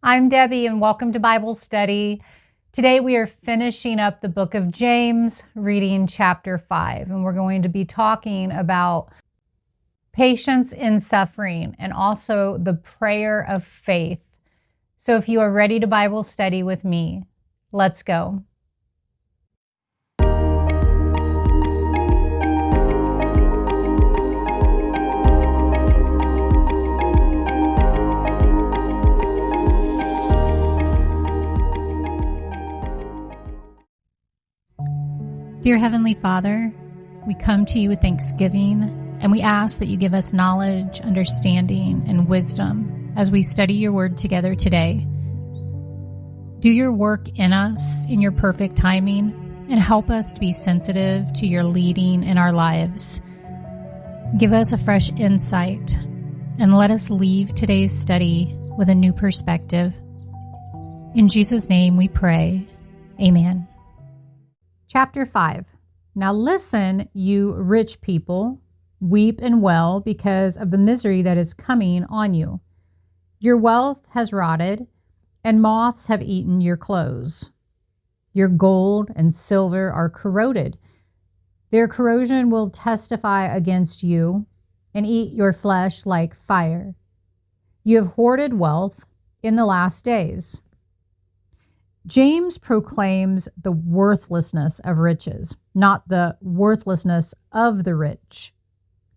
I'm Debbie, and welcome to Bible Study. Today we are finishing up the book of James, reading chapter 5, and we're going to be talking about patience in suffering and also the prayer of faith. So if you are ready to Bible study with me, let's go. Dear Heavenly Father, we come to you with thanksgiving, and we ask that you give us knowledge, understanding, and wisdom as we study your word together today. Do your work in us in your perfect timing, and help us to be sensitive to your leading in our lives. Give us a fresh insight, and let us leave today's study with a new perspective. In Jesus' name we pray. Amen. Chapter 5. Now listen, you rich people, weep and wail because of the misery that is coming on you. Your wealth has rotted, and moths have eaten your clothes. Your gold and silver are corroded. Their corrosion will testify against you and eat your flesh like fire. You have hoarded wealth in the last days. James proclaims the worthlessness of riches, not the worthlessness of the rich.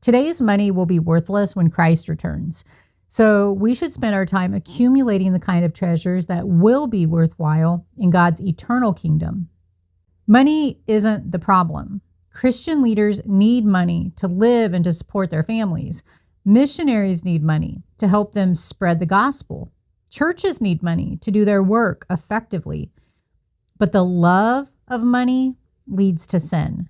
Today's money will be worthless when Christ returns, so we should spend our time accumulating the kind of treasures that will be worthwhile in God's eternal kingdom. Money isn't the problem. Christian leaders need money to live and to support their families. Missionaries need money to help them spread the gospel. Churches need money to do their work effectively, but the love of money leads to sin,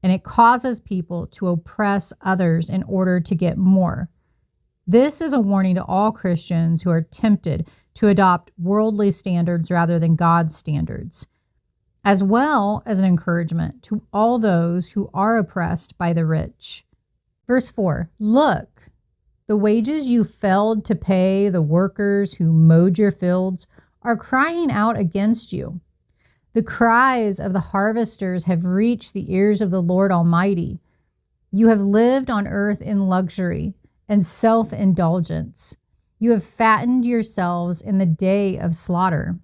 and it causes people to oppress others in order to get more. This is a warning to all Christians who are tempted to adopt worldly standards rather than God's standards, as well as an encouragement to all those who are oppressed by the rich. Verse 4, look, the wages you failed to pay the workers who mowed your fields are crying out against you. The cries of the harvesters have reached the ears of the Lord Almighty. You have lived on earth in luxury and self-indulgence. You have fattened yourselves in the day of slaughter.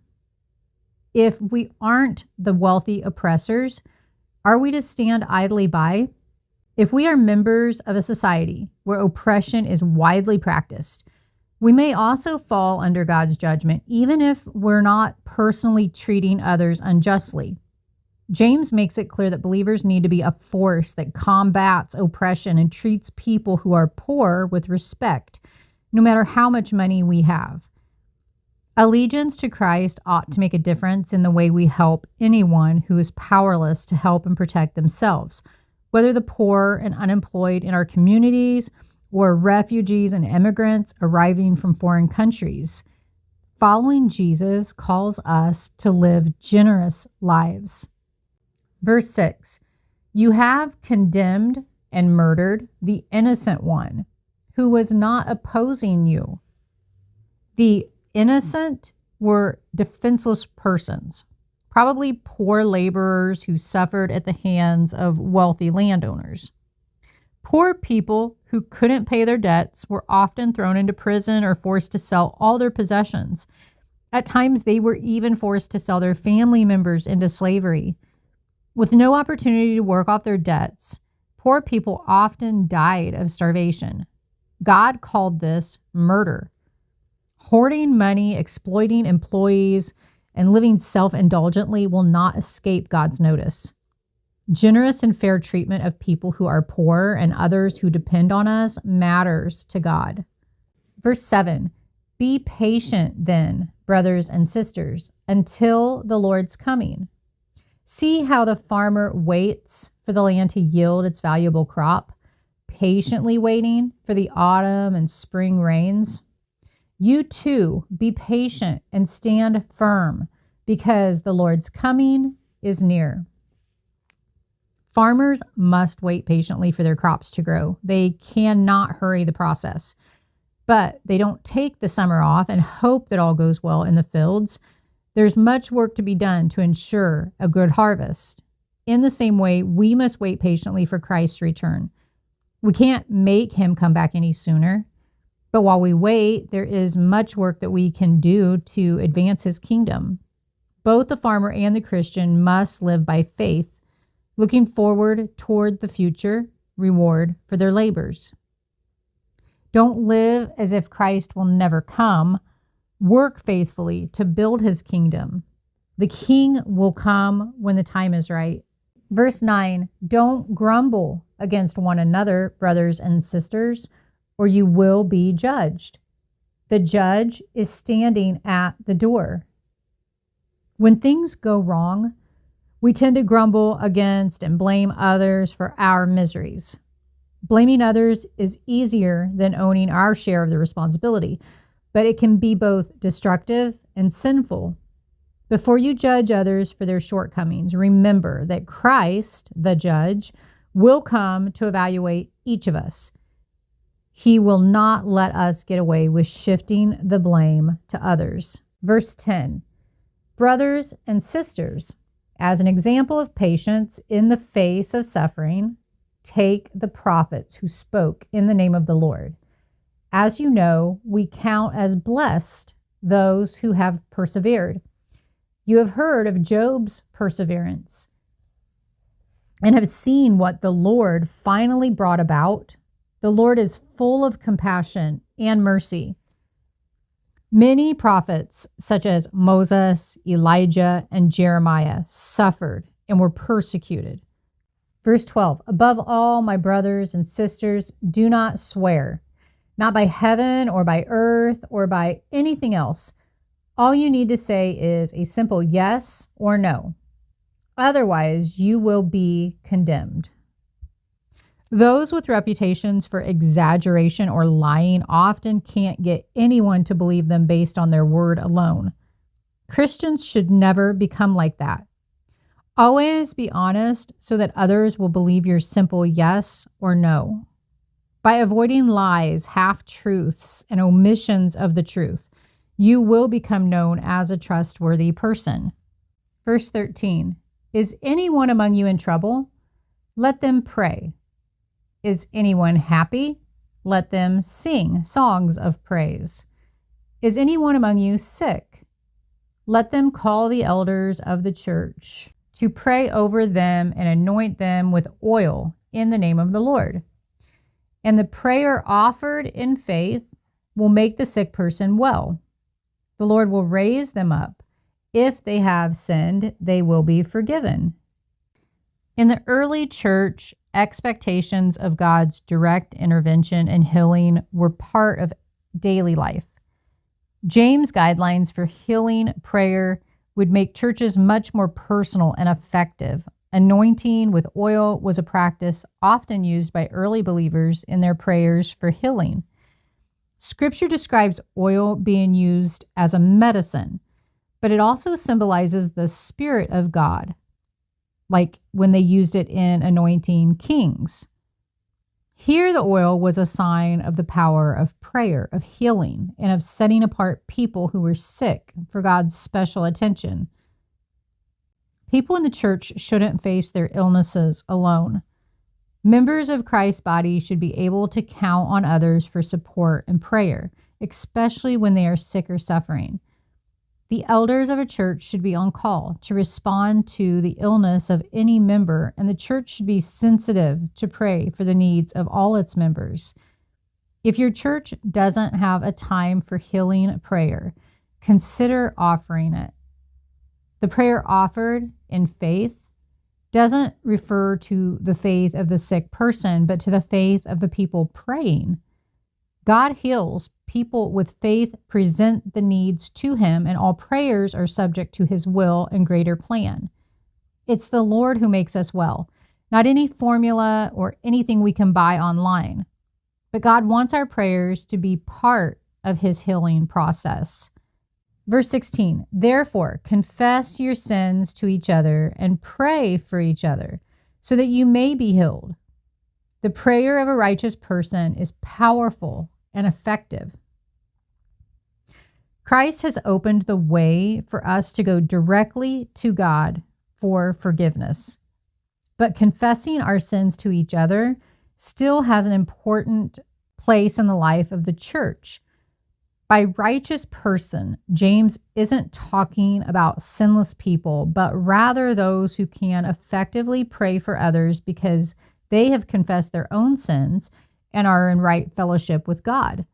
If we aren't the wealthy oppressors, are we to stand idly by? If we are members of a society where oppression is widely practiced, we may also fall under God's judgment, even if we're not personally treating others unjustly. James makes it clear that believers need to be a force that combats oppression and treats people who are poor with respect, no matter how much money we have. Allegiance to Christ ought to make a difference in the way we help anyone who is powerless to help and protect themselves, whether the poor and unemployed in our communities or refugees and immigrants arriving from foreign countries. Following Jesus calls us to live generous lives. Verse 6, you have condemned and murdered the innocent one who was not opposing you. The innocent were defenseless persons, probably poor laborers who suffered at the hands of wealthy landowners. Poor people who couldn't pay their debts were often thrown into prison or forced to sell all their possessions. At times, they were even forced to sell their family members into slavery. With no opportunity to work off their debts, poor people often died of starvation. God called this murder. Hoarding money, exploiting employees, and living self-indulgently will not escape God's notice. Generous and fair treatment of people who are poor and others who depend on us matters to God. Verse 7, be patient then, brothers and sisters, until the Lord's coming. See how the farmer waits for the land to yield its valuable crop, patiently waiting for the autumn and spring rains. You too, be patient and stand firm, because the Lord's coming is near. Farmers must wait patiently for their crops to grow. They cannot hurry the process. but they don't take the summer off and hope that all goes well in the fields. There's much work to be done to ensure a good harvest. In the same way, we must wait patiently for Christ's return. We can't make him come back any sooner, but while we wait, there is much work that we can do to advance his kingdom. Both the farmer and the Christian must live by faith, looking forward toward the future reward for their labors. Don't live as if Christ will never come. Work faithfully to build his kingdom. The king will come when the time is right. Verse 9, don't grumble against one another, brothers and sisters, or you will be judged. The judge is standing at the door. When things go wrong, we tend to grumble against and blame others for our miseries. Blaming others is easier than owning our share of the responsibility, but it can be both destructive and sinful. Before you judge others for their shortcomings, remember that Christ, the judge, will come to evaluate each of us. He will not let us get away with shifting the blame to others. Verse 10, brothers and sisters, as an example of patience in the face of suffering, take the prophets who spoke in the name of the Lord. As you know, we count as blessed those who have persevered. You have heard of Job's perseverance and have seen what the Lord finally brought about. The Lord is full of compassion and mercy. Many prophets, such as Moses, Elijah, and Jeremiah, suffered and were persecuted. Verse 12, above all, my brothers and sisters, do not swear, not by heaven or by earth or by anything else. All you need to say is a simple yes or no. Otherwise, you will be condemned. Those with reputations for exaggeration or lying often can't get anyone to believe them based on their word alone. Christians should never become like that. Always be honest so that others will believe your simple yes or no. By avoiding lies, half-truths, and omissions of the truth, you will become known as a trustworthy person. Verse 13, is anyone among you in trouble? Let them pray. Is anyone happy? Let them sing songs of praise. Is anyone among you sick? Let them call the elders of the church to pray over them and anoint them with oil in the name of the Lord. And the prayer offered in faith will make the sick person well. The Lord will raise them up. If they have sinned, they will be forgiven. In the early church, expectations of God's direct intervention and healing were part of daily life. James' guidelines for healing prayer would make churches much more personal and effective. Anointing with oil was a practice often used by early believers in their prayers for healing. Scripture describes oil being used as a medicine, but it also symbolizes the Spirit of God, like when they used it in anointing kings. Here, the oil was a sign of the power of prayer, of healing, and of setting apart people who were sick for God's special attention. People in the church shouldn't face their illnesses alone. Members of Christ's body should be able to count on others for support and prayer, especially when they are sick or suffering. The elders of a church should be on call to respond to the illness of any member, and the church should be sensitive to pray for the needs of all its members. If your church doesn't have a time for healing prayer, consider offering it. The prayer offered in faith doesn't refer to the faith of the sick person, but to the faith of the people praying. God heals. People with faith present the needs to him, and all prayers are subject to his will and greater plan. It's the Lord who makes us well, not any formula or anything we can buy online. But God wants our prayers to be part of his healing process. Verse 16, therefore, confess your sins to each other and pray for each other so that you may be healed. The prayer of a righteous person is powerful and effective. Christ has opened the way for us to go directly to God for forgiveness. But confessing our sins to each other still has an important place in the life of the church. By righteous person, James isn't talking about sinless people, but rather those who can effectively pray for others because they have confessed their own sins and are in right fellowship with God.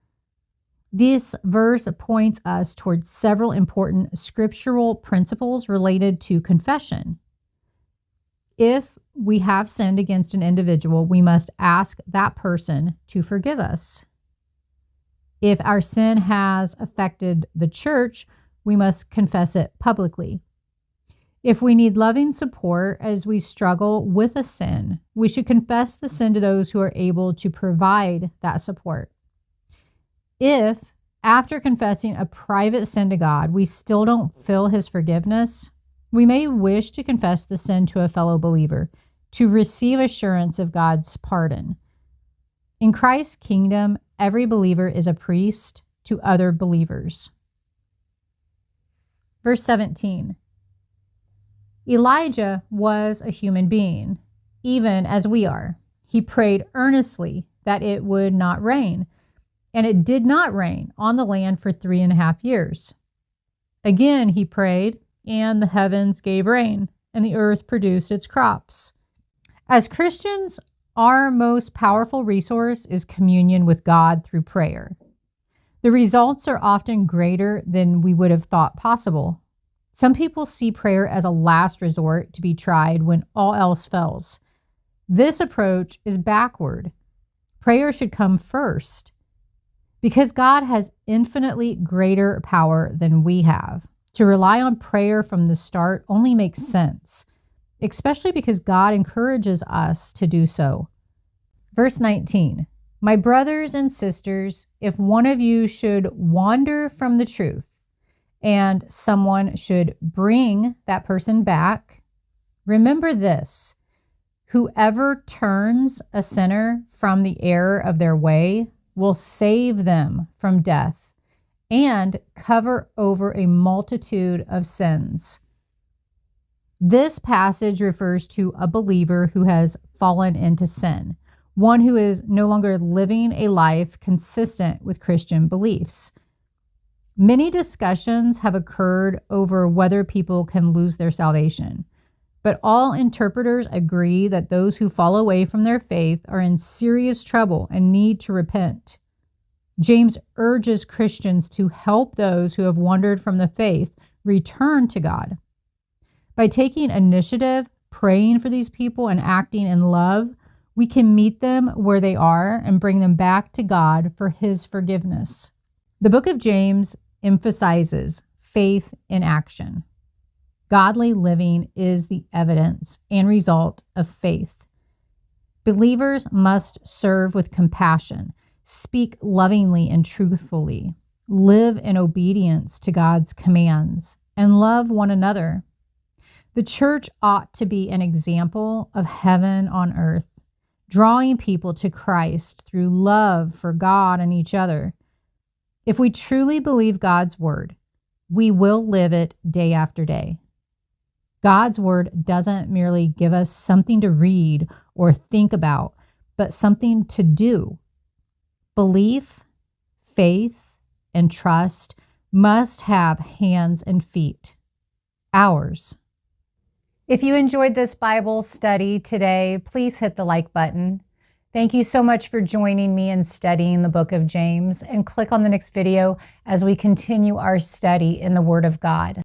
This verse points us towards several important scriptural principles related to confession. If we have sinned against an individual, we must ask that person to forgive us. If our sin has affected the church, we must confess it publicly. If we need loving support as we struggle with a sin, we should confess the sin to those who are able to provide that support. If, after confessing a private sin to God, we still don't feel His forgiveness, we may wish to confess the sin to a fellow believer to receive assurance of God's pardon. In Christ's kingdom, every believer is a priest to other believers. Verse 17. Elijah was a human being, even as we are. He prayed earnestly that it would not rain, and it did not rain on the land for 3.5 years. Again he prayed, and the heavens gave rain, and the earth produced its crops. As Christians, our most powerful resource is communion with God through prayer. The results are often greater than we would have thought possible. Some people see prayer as a last resort to be tried when all else fails. This approach is backward. Prayer should come first. Because God has infinitely greater power than we have, to rely on prayer from the start only makes sense, especially because God encourages us to do so. Verse 19, my brothers and sisters, if one of you should wander from the truth and someone should bring that person back, remember this, whoever turns a sinner from the error of their way will save them from death and cover over a multitude of sins. This passage refers to a believer who has fallen into sin, one who is no longer living a life consistent with Christian beliefs. Many discussions have occurred over whether people can lose their salvation, but all interpreters agree that those who fall away from their faith are in serious trouble and need to repent. James urges Christians to help those who have wandered from the faith return to God. By taking initiative, praying for these people, and acting in love, we can meet them where they are and bring them back to God for His forgiveness. The book of James emphasizes faith in action. Godly living is the evidence and result of faith. Believers must serve with compassion, speak lovingly and truthfully, live in obedience to God's commands, and love one another. The church ought to be an example of heaven on earth, drawing people to Christ through love for God and each other. If we truly believe God's word, we will live it day after day. God's word doesn't merely give us something to read or think about, but something to do. Belief, faith, and trust must have hands and feet. Ours. If you enjoyed this Bible study today, please hit the like button. Thank you so much for joining me in studying the book of James, and click on the next video as we continue our study in the Word of God.